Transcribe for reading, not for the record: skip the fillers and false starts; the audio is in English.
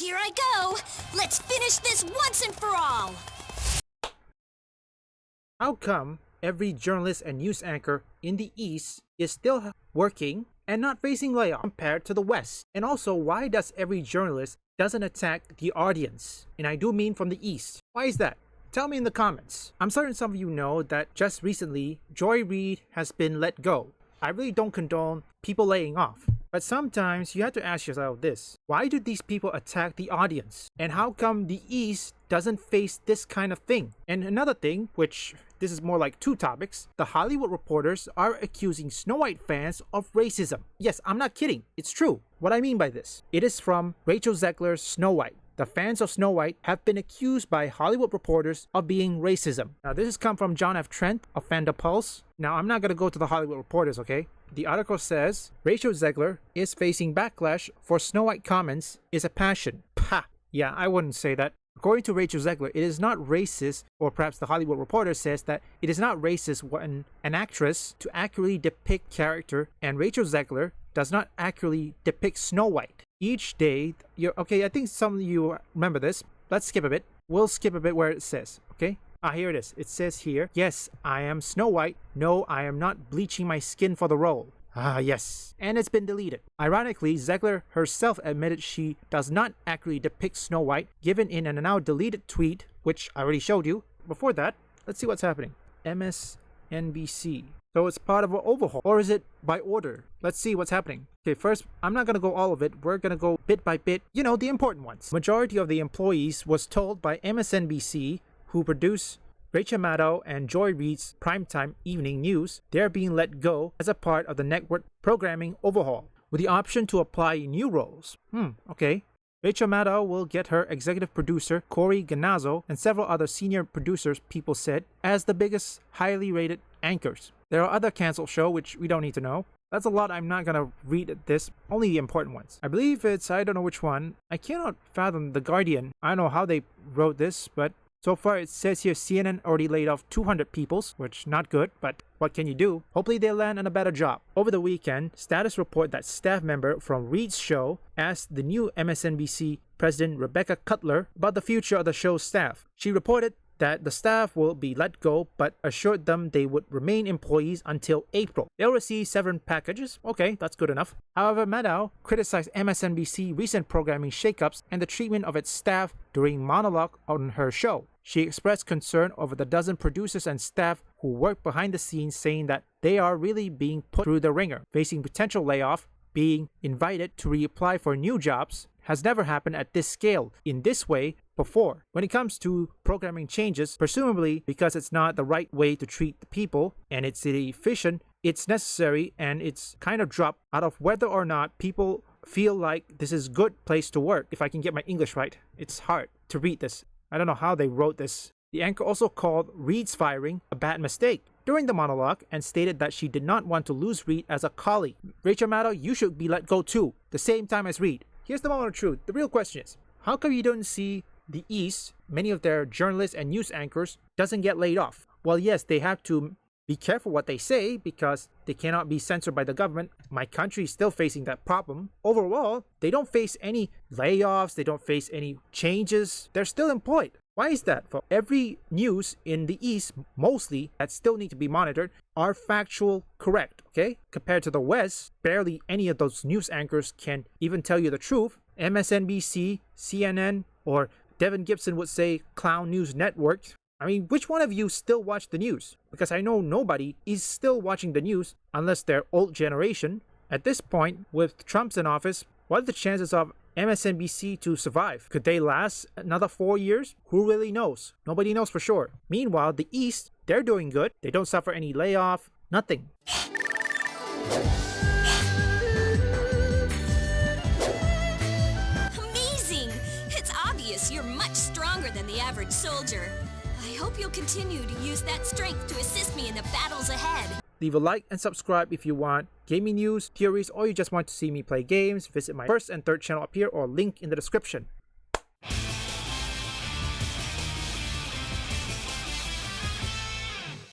Here I go! Let's finish this once and for all! How come every journalist and news anchor in the East is still working and not facing layoff compared to the West? And also, why does every journalist doesn't attack the audience? And I do mean from the East. Why is that? Tell me in the comments. I'm certain some of you know that just recently, Joy Reid has been let go. I really don't condone people laying off. But sometimes you have to ask yourself this. Why do these people attack the audience? And how come the East doesn't face this kind of thing? And another thing, which this is more like two topics, the Hollywood reporters are accusing Snow White fans of racism. Yes, I'm not kidding. It's true. What I mean by this, it is from Rachel Zegler's Snow White. The fans of Snow White have been accused by Hollywood reporters of being racism. Now, this has come from John F. Trent of Fandom Pulse. Now, I'm not going to go to the Hollywood reporters, okay? The article says, Rachel Zegler is facing backlash for Snow White comments is a passion. Pah! Yeah, I wouldn't say that. According to Rachel Zegler, it is not racist, or perhaps the Hollywood Reporter says that it is not racist when an actress to accurately depict character, and Rachel Zegler does not accurately depict Snow White. Each day, okay, I think some of you remember this. Let's skip a bit. We'll skip a bit where it says, okay? Here it is. It says here, yes, I am Snow White. No, I am not bleaching my skin for the role. Yes. And it's been deleted. Ironically, Zegler herself admitted she does not accurately depict Snow White, given in a now deleted tweet, which I already showed you. Before that, let's see what's happening. MSNBC. So it's part of an overhaul, or is it by order? Let's see what's happening. Okay, first, I'm not going to go all of it. We're going to go bit by bit, you know, the important ones. Majority of the employees was told by MSNBC, who produce Rachel Maddow and Joy Reid's primetime evening news, they're being let go as a part of the network programming overhaul, with the option to apply new roles. Okay. Rachel Maddow will get her executive producer, Corey Ganazzo, and several other senior producers, people said, as the biggest highly rated anchors. There are other canceled shows which we don't need to know. That's a lot. I'm not gonna read this, only the important ones. I believe it's, I don't know which one. I cannot fathom The Guardian. I don't know how they wrote this, but so far it says here CNN already laid off 200 people, which not good, but what can you do? Hopefully they land on a better job. Over the weekend, status report that staff member from Reid's show asked the new MSNBC president Rebecca Cutler about the future of the show's staff. She reported that the staff will be let go, but assured them they would remain employees until April. They'll receive severance packages. Okay, that's good enough. However, Maddow criticized MSNBC recent programming shakeups and the treatment of its staff during monologue on her show. She expressed concern over the dozen producers and staff who work behind the scenes, saying that they are really being put through the ringer, facing potential layoff, being invited to reapply for new jobs. Has never happened at this scale in this way before. When it comes to programming changes, presumably because it's not the right way to treat the people and it's efficient, it's necessary, and it's kind of dropped out of whether or not people feel like this is a good place to work. If I can get my English right, it's hard to read this. I don't know how they wrote this. The anchor also called Reid's firing a bad mistake during the monologue and stated that she did not want to lose Reid as a colleague. Rachel Maddow, you should be let go too, the same time as Reid. Here's the moment of truth. The real question is, how come you don't see the East, many of their journalists and news anchors, doesn't get laid off? Well, yes, they have to be careful what they say because they cannot be censored by the government. My country is still facing that problem. Overall, they don't face any layoffs. They don't face any changes. They're still employed. Why is that? For every news in the East, mostly, that still need to be monitored, are factual correct, okay? Compared to the West, barely any of those news anchors can even tell you the truth. MSNBC, CNN, or Devin Gibson would say Clown News Network. I mean, which one of you still watch the news? Because I know nobody is still watching the news unless they're old generation. At this point, with Trump's in office, what are the chances of MSNBC to survive? Could they last another 4 years? Who really knows? Nobody knows for sure. Meanwhile, the East, they're doing good. They don't suffer any layoff, nothing. Amazing! It's obvious you're much stronger than the average soldier. I hope you'll continue to use that strength to assist me in the battles ahead. Leave a like and subscribe if you want gaming news, theories, or you just want to see me play games. Visit my first and third channel up here or link in the description.